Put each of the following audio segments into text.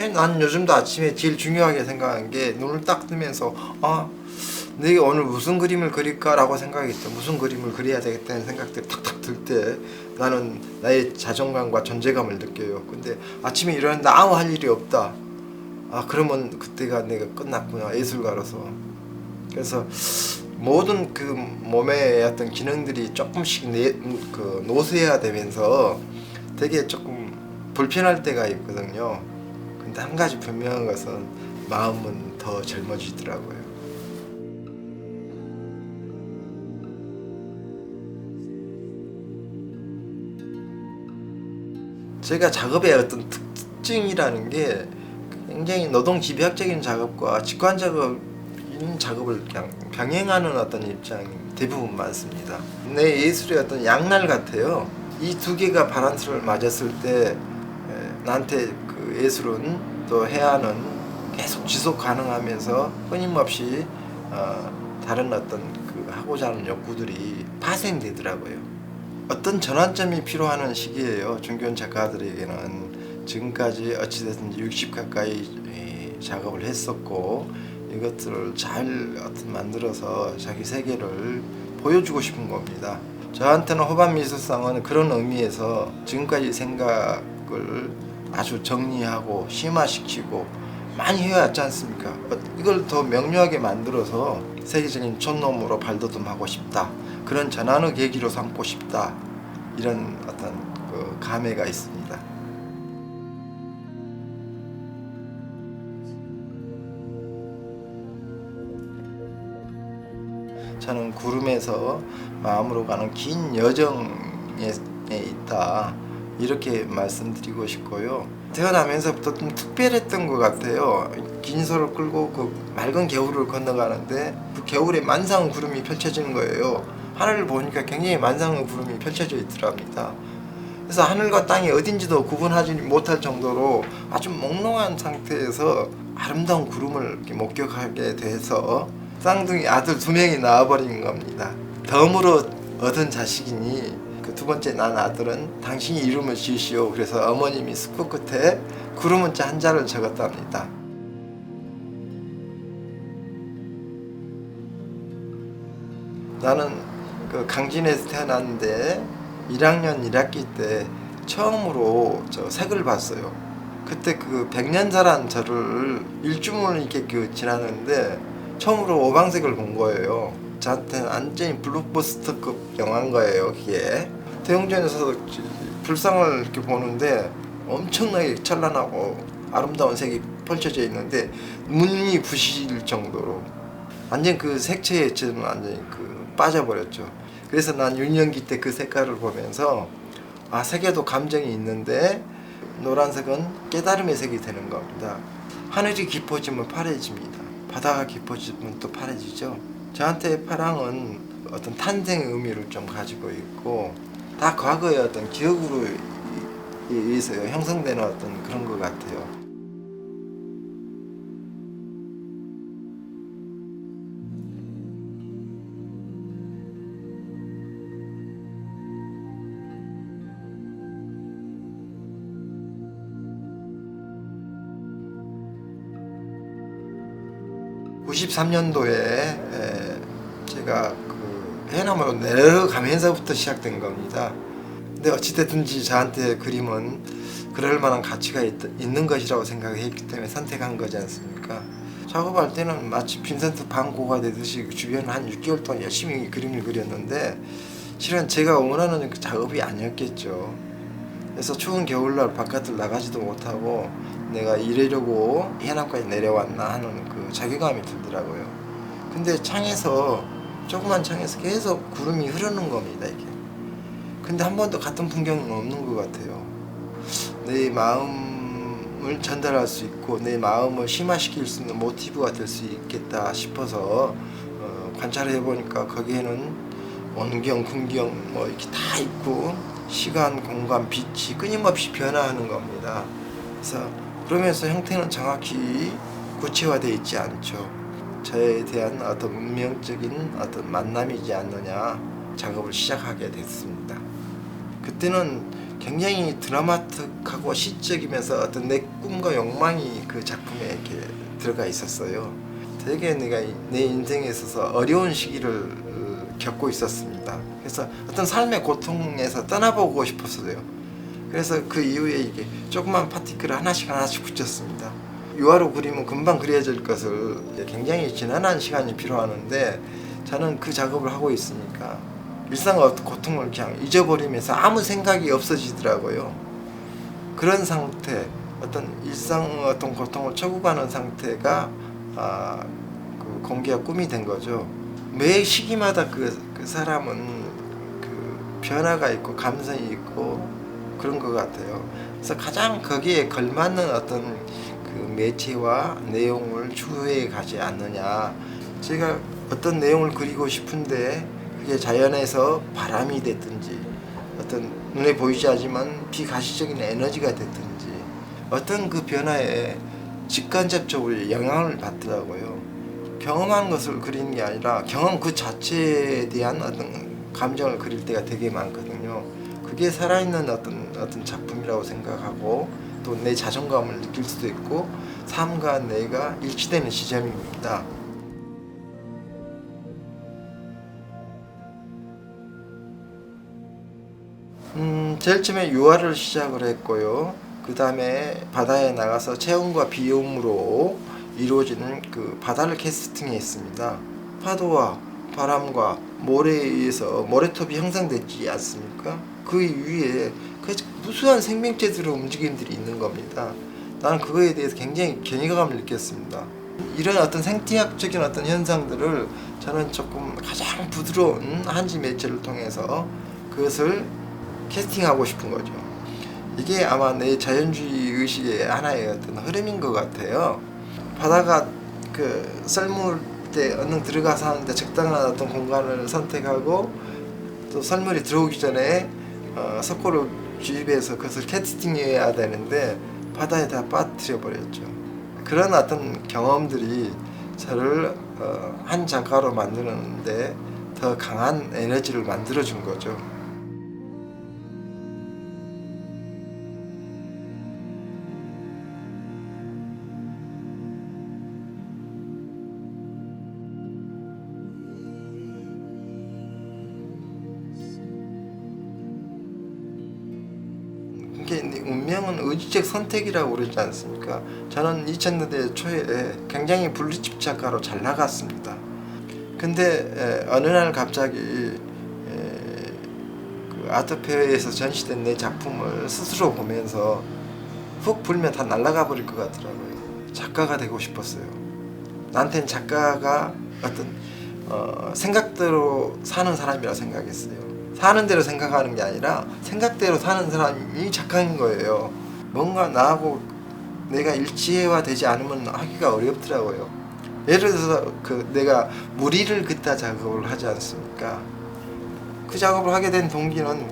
난 요즘도 아침에 제일 중요하게 생각하는 게 눈을 딱 뜨면서 내가 오늘 무슨 그림을 그릴까라고 생각했죠. 무슨 그림을 그려야 되겠다는 생각들이 탁탁 들 때 나는 나의 자존감과 존재감을 느껴요. 근데 아침에 일어났는데 아무 할 일이 없다. 그러면 그때가 내가 끝났구나, 예술가로서. 그래서 모든 그 몸의 어떤 기능들이 조금씩 노쇠해야 되면서 되게 조금 불편할 때가 있거든요. 근데 한 가지 분명한 것은 마음은 더 젊어지더라고요. 제가 작업의 어떤 특징이라는 게 굉장히 노동 집약적인 작업과 직관적인 작업을 그냥 병행하는 어떤 입장이 대부분 많습니다. 내 예술의 어떤 양날 같아요. 이 두 개가 바란스를 맞았을 때 나한테 그 예술은 또 해야는 계속 지속 가능하면서 끊임없이 다른 어떤 그 하고자 하는 욕구들이 파생되더라고요. 어떤 전환점이 필요한 시기예요. 중견 작가들에게는. 지금까지 어찌됐든지 60 가까이 작업을 했었고 이것들을 잘 만들어서 자기 세계를 보여주고 싶은 겁니다. 저한테는 호반미술상은 그런 의미에서 지금까지 생각을 아주 정리하고 심화시키고 많이 해왔지 않습니까? 이걸 더 명료하게 만들어서 세계적인 촌놈으로 발돋움하고 싶다. 그런 전환의 계기로 삼고 싶다. 이런 어떤 그 감회가 있습니다. 저는 구름에서 마음으로 가는 긴 여정에 있다. 이렇게 말씀드리고 싶고요. 태어나면서부터 좀 특별했던 것 같아요. 긴 소를 끌고 그 맑은 겨울을 건너가는데 그 겨울에 만상 구름이 펼쳐지는 거예요. 하늘을 보니까 굉장히 만상의 구름이 펼쳐져 있더랍니다. 그래서 하늘과 땅이 어딘지도 구분하지 못할 정도로 아주 몽롱한 상태에서 아름다운 구름을 이렇게 목격하게 돼서 쌍둥이 아들 2명이 나와버린 겁니다. 덤으로 얻은 자식이니 그 두 번째 난 아들은 당신이 이름을 지으시오. 그래서 어머님이 숲 끝에 구름 문자 한자를 적었답니다. 나는 그 강진에서 태어났는데 1학년 1학기 때 처음으로 저 색을 봤어요. 그때 그 백년사란 저를 일주문을 이렇게 지나는데 처음으로 오방색을 본 거예요. 저한테는 완전히 블록버스터급 영화인 거예요. 그게 대웅전에서 불상을 이렇게 보는데 엄청나게 찬란하고 아름다운 색이 펼쳐져 있는데 눈이 부실 정도로 완전 그 색채에 저는 완전히 빠져버렸죠. 그래서 난 유년기 때 그 색깔을 보면서 색에도 감정이 있는데 노란색은 깨달음의 색이 되는 겁니다. 하늘이 깊어지면 파래집니다. 바다가 깊어지면 또 파래지죠. 저한테 파랑은 어떤 탄생의 의미를 좀 가지고 있고 다 과거의 어떤 기억으로 의해서 형성되는 어떤 그런 것 같아요. (93년도에) 제가 해남으로 내려가면서부터 시작된 겁니다. 근데 어찌됐든지 저한테 그림은 그럴 만한 가치가 있는 것이라고 생각했기 때문에 선택한 거지 않습니까? 작업할 때는 마치 빈센트 반 고가 되듯이 주변 한 6개월 동안 열심히 그림을 그렸는데 실은 제가 원하는 그 작업이 아니었겠죠. 그래서 추운 겨울날 바깥을 나가지도 못하고 내가 이러려고 해남까지 내려왔나 하는 그 자괴감이 들더라고요. 근데 조그만 창에서 계속 구름이 흐르는 겁니다, 이게. 근데 한 번도 같은 풍경은 없는 것 같아요. 내 마음을 전달할 수 있고 내 마음을 심화시킬 수 있는 모티브가 될 수 있겠다 싶어서 관찰해 보니까 거기에는 원경, 군경 이렇게 다 있고 시간, 공간, 빛이 끊임없이 변화하는 겁니다. 그래서 그러면서 형태는 정확히 구체화되어 있지 않죠. 저에 대한 어떤 운명적인 어떤 만남이지 않느냐 작업을 시작하게 됐습니다. 그때는 굉장히 드라마틱하고 시적이면서 어떤 내 꿈과 욕망이 그 작품에 이렇게 들어가 있었어요. 되게 내가 내 인생에 있어서 어려운 시기를 겪고 있었습니다. 그래서 어떤 삶의 고통에서 떠나보고 싶었어요. 그래서 그 이후에 이게 조그만 파티클을 하나씩 붙였습니다. 유화로 그리면 금방 그려질 것을 굉장히 지난한 시간이 필요하는데 저는 그 작업을 하고 있으니까 일상의 어떤 고통을 그냥 잊어버리면서 아무 생각이 없어지더라고요. 그런 상태, 어떤 일상의 어떤 고통을 처구가는 상태가 그 공기와 꿈이 된 거죠. 매 시기마다 그 사람은 그 변화가 있고 감성이 있고 그런 것 같아요. 그래서 가장 거기에 걸맞는 어떤 그 매체와 내용을 추구해 가지 않느냐. 제가 어떤 내용을 그리고 싶은데 그게 자연에서 바람이 됐든지 어떤 눈에 보이지 않지만 비가시적인 에너지가 됐든지 어떤 그 변화에 직간접적으로 영향을 받더라고요. 경험한 것을 그리는 게 아니라 경험 그 자체에 대한 어떤 감정을 그릴 때가 되게 많거든요. 그게 살아있는 어떤 작품이라고 생각하고 또 내 자존감을 느낄 수도 있고 삶과 내가 일치되는 지점입니다. 제일 처음에 유화를 시작을 했고요. 그 다음에 바다에 나가서 체험과 비용으로 이루어지는 그 바다를 캐스팅에 있습니다. 파도와 바람과 모래에 의해서 모래톱이 형성되지 않습니까? 그 위에 그 무수한 생명체들의 움직임들이 있는 겁니다. 나는 그거에 대해서 굉장히 견이감을 느꼈습니다. 이런 어떤 생태학적인 어떤 현상들을 저는 조금 가장 부드러운 한지 매체를 통해서 그것을 캐스팅하고 싶은 거죠. 이게 아마 내 자연주의 의식의 하나의 어떤 흐름인 것 같아요. 바다가 그 썰물 때 얼른 들어가서 하는데 적당한 어떤 공간을 선택하고 또 썰물이 들어오기 전에 석고를 주입해서 그것을 캐스팅해야 되는데 바다에 다 빠뜨려 버렸죠. 그런 어떤 경험들이 저를 한 작가로 만드는데 더 강한 에너지를 만들어 준 거죠. 운명은 의지적 선택이라고 그러지 않습니까? 저는 2000년대 초에 굉장히 블루칩 작가로 잘 나갔습니다. 근데 어느 날 갑자기 그 아트페어에서 전시된 내 작품을 스스로 보면서 훅 불면 다 날아가 버릴 것 같더라고요. 작가가 되고 싶었어요. 나한테는 작가가 어떤 생각대로 사는 사람이라 생각했어요. 사는 대로 생각하는 게 아니라 생각대로 사는 사람이 작가인 거예요. 뭔가 나하고 내가 일치해와 되지 않으면 하기가 어렵더라고요. 예를 들어서 그 내가 무리를 긋다 작업을 하지 않습니까? 그 작업을 하게 된 동기는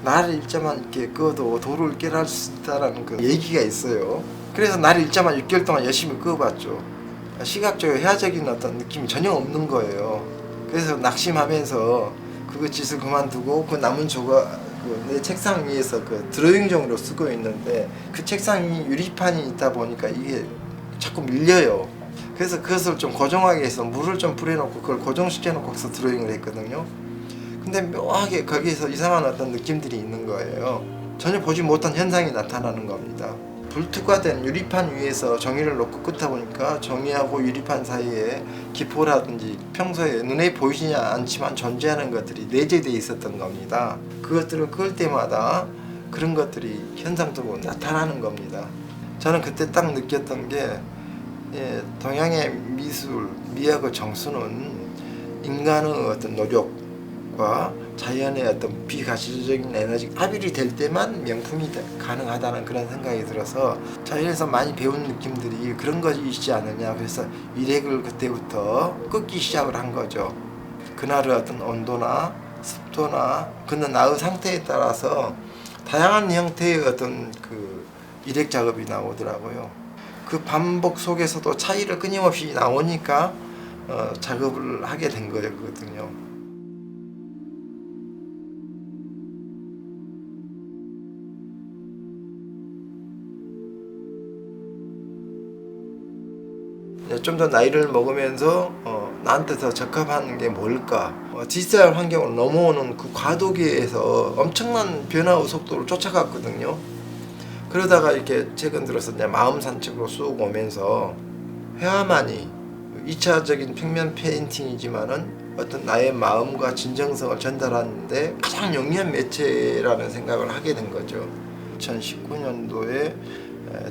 나를 일자만 이렇게 그어도 돌을 깨랄 수 있다라는 그 얘기가 있어요. 그래서 나를 일자만 6개월 동안 열심히 그어봤죠. 시각적으로 회화적인 어떤 느낌이 전혀 없는 거예요. 그래서 낙심하면서 그 짓을 그만두고 그 남은 조각 내 책상 위에서 그 드로잉종으로 쓰고 있는데 그 책상이 유리판이 있다 보니까 이게 자꾸 밀려요. 그래서 그것을 좀 고정하게 해서 물을 좀 뿌려놓고 그걸 고정시켜 놓고서 드로잉을 했거든요. 근데 묘하게 거기에서 이상한 어떤 느낌들이 있는 거예요. 전혀 보지 못한 현상이 나타나는 겁니다. 불투과된 유리판 위에서 종이를 놓고 긋다 보니까 종이하고 유리판 사이에 기포라든지 평소에 눈에 보이지 않지만 존재하는 것들이 내재되어 있었던 겁니다. 그것들을 그을 때마다 그런 것들이 현상적으로 나타나는 겁니다. 저는 그때 딱 느꼈던 게 동양의 미술, 미학의 정수는 인간의 어떤 노력과 자연의 어떤 비가시적인 에너지 합일이 될 때만 명품이 가능하다는 그런 생각이 들어서 자연에서 많이 배운 느낌들이 그런 것이지 않느냐. 그래서 일획을 그때부터 긋기 시작을 한 거죠. 그날의 어떤 온도나 습도나 그는 나의 상태에 따라서 다양한 형태의 어떤 그 일획 작업이 나오더라고요. 그 반복 속에서도 차이를 끊임없이 나오니까 작업을 하게 된 거거든요. 좀 더 나이를 먹으면서 나한테 더 적합한 게 뭘까? 디지털 환경으로 넘어오는 그 과도기에서 엄청난 변화의 속도를 쫓아갔거든요. 그러다가 이렇게 최근 들어서 이제 마음 산책으로 쑥 오면서 회화만이 2차적인 평면 페인팅이지만은 어떤 나의 마음과 진정성을 전달하는데 가장 영리한 매체라는 생각을 하게 된 거죠. 2019년도에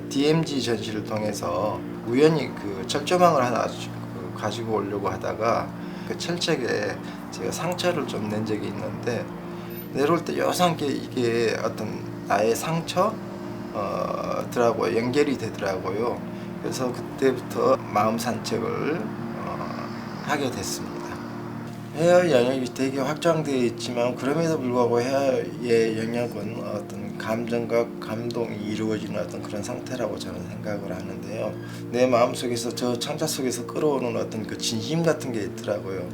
DMZ 전시를 통해서 우연히 그 철조망을 하나 가지고 오려고 하다가 그 철책에 제가 상처를 좀 낸 적이 있는데 내려올 때 요상하게 이게 어떤 나의 상처 들하고 연결이 되더라고요. 그래서 그때부터 마음 산책을 하게 됐습니다. 헤어 영역이 되게 확장되어 있지만 그럼에도 불구하고 헤어의 영역은 어떤 감정과 감동이 이루어지는 어떤 그런 상태라고 저는 생각을 하는데요. 내 마음속에서 저 창자 속에서 끌어오는 어떤 그 진심 같은 게 있더라고요.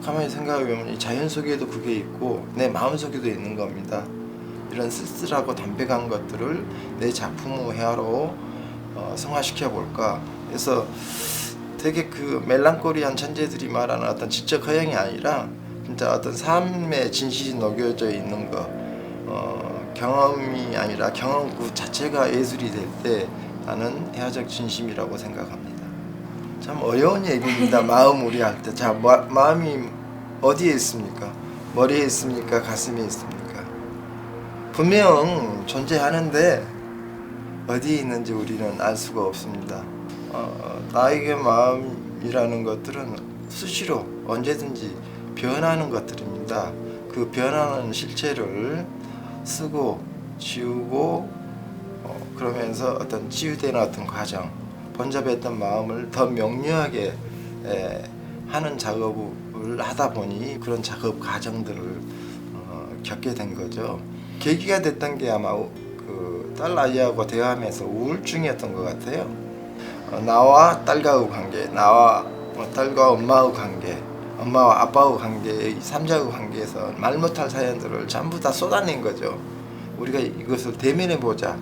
가만히 생각해보면 이 자연 속에도 그게 있고 내 마음 속에도 있는 겁니다. 이런 쓸쓸하고 담백한 것들을 내 작품의 헤어로 승화시켜 볼까. 그래서 되게 그 멜랑콜리한 천재들이 말하는 어떤 지적 허영이 아니라 진짜 어떤 삶의 진실이 녹여져 있는 거, 경험이 아니라 경험 그 자체가 예술이 될 때 나는 헤어적 진심이라고 생각합니다. 참 어려운 얘기입니다. 마음 우리 할 때. 자, 마음이 어디에 있습니까? 머리에 있습니까? 가슴에 있습니까? 분명 존재하는데 어디에 있는지 우리는 알 수가 없습니다. 나에게 마음이라는 것들은 수시로 언제든지 변하는 것들입니다. 그 변하는 실체를 쓰고 지우고 그러면서 어떤 치유되는 어떤 과정, 번잡했던 마음을 더 명료하게 하는 작업을 하다 보니 그런 작업 과정들을 겪게 된 거죠. 계기가 됐던 게 아마 그 딸 아이하고 대화하면서 우울증이었던 것 같아요. 나와 딸과의 관계, 나와 딸과 엄마의 관계, 엄마와 아빠의 관계, 이 삼자의 관계에서 말 못할 사연들을 전부 다 쏟아낸 거죠. 우리가 이것을 대면해 보자.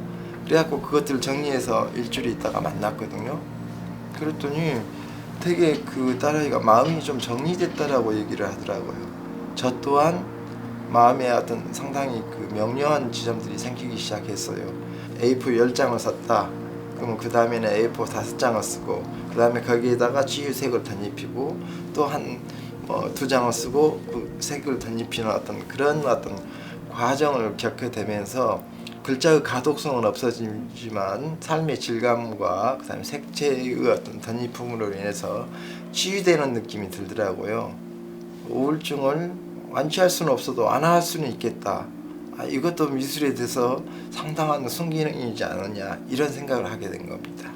그래갖고 그것들을 정리해서 일주일 있다가 만났거든요. 그랬더니 되게 그 딸아이가 마음이 좀 정리됐다라고 얘기를 하더라고요. 저 또한 마음에 어떤 상당히 그 명료한 지점들이 생기기 시작했어요. A4 10장을 썼다. 그러면 그 다음에는 A4 5장을 쓰고 그 다음에 거기에다가 치유색을 덧입히고 또 한 2장을 쓰고 그 색을 덧입히는 어떤 그런 어떤 과정을 겪게 되면서 글자의 가독성은 없어지지만 삶의 질감과 그 다음에 색채의 어떤 덧입힘으로 인해서 치유되는 느낌이 들더라고요. 우울증을 완치할 수는 없어도 완화할 수는 있겠다. 이것도 미술에 대해서 상당한 순기능이지 않느냐 이런 생각을 하게 된 겁니다.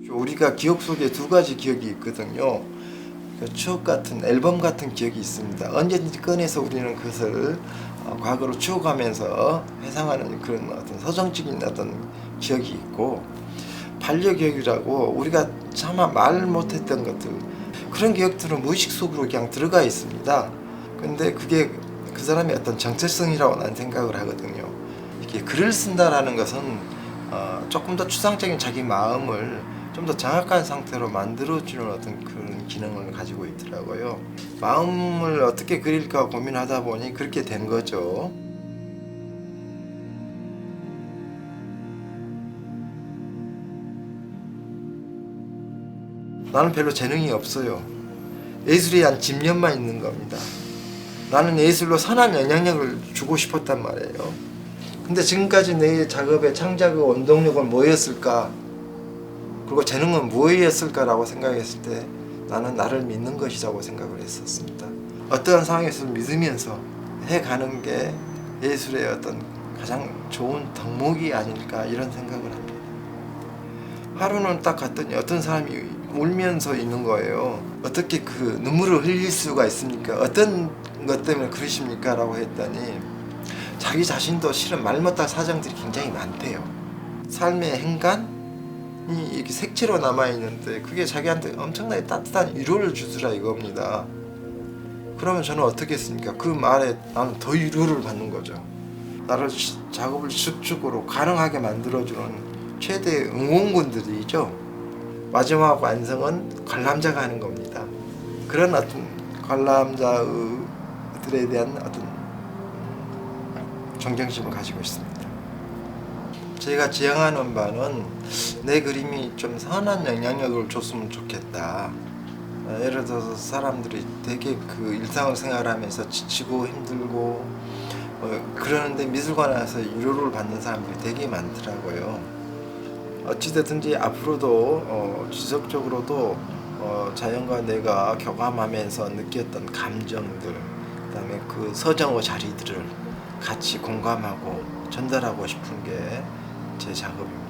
우리가 기억 속에 두 가지 기억이 있거든요. 추억 같은 앨범 같은 기억이 있습니다. 언제든지 꺼내서 우리는 그것을 과거로 추억하면서 회상하는 그런 어떤 서정적인 어떤 기억이 있고 반려기억이라고 우리가 차마 말 못했던 것들 그런 기억들은 무의식 속으로 그냥 들어가 있습니다. 근데 그게 그 사람의 어떤 정체성이라고 난 생각을 하거든요. 이렇게 글을 쓴다라는 것은 조금 더 추상적인 자기 마음을 좀 더 정확한 상태로 만들어주는 어떤 그런 기능을 가지고 있더라고요. 마음을 어떻게 그릴까 고민하다 보니 그렇게 된 거죠. 나는 별로 재능이 없어요. 예술에 대한 집념만 있는 겁니다. 나는 예술로 선한 영향력을 주고 싶었단 말이에요. 근데 지금까지 내 작업의 창작의 원동력은 뭐였을까? 그리고 재능은 무엇이었을까라고 생각했을 때 나는 나를 믿는 것이라고 생각을 했었습니다. 어떠한 상황에서 믿으면서 해가는 게 예술의 어떤 가장 좋은 덕목이 아닐까 이런 생각을 합니다. 하루는 딱 갔더니 어떤 사람이 울면서 있는 거예요. 어떻게 그 눈물을 흘릴 수가 있습니까? 어떤 것 때문에 그러십니까? 라고 했더니 자기 자신도 실은 말 못할 사정들이 굉장히 많대요. 삶의 행간이 이렇게 색채로 남아있는데 그게 자기한테 엄청나게 따뜻한 위로를 주더라 이겁니다. 그러면 저는 어떻게 했습니까? 그 말에 나는 더 위로를 받는 거죠. 나를 작업을 수축으로 가능하게 만들어주는 최대 응원군들이죠. 마지막 완성은 관람자가 하는 겁니다. 그런 어떤 관람자들에 대한 어떤 존경심을 가지고 있습니다. 제가 지향하는 바는 내 그림이 좀 선한 영향력을 줬으면 좋겠다. 예를 들어서 사람들이 되게 그 일상을 생활하면서 지치고 힘들고 그러는데 미술관에서 위로를 받는 사람들이 되게 많더라고요. 어찌됐든지 앞으로도 지속적으로도 자연과 내가 교감하면서 느꼈던 감정들, 그다음에 그 서정의 자리들을 같이 공감하고 전달하고 싶은 게 제 작업입니다.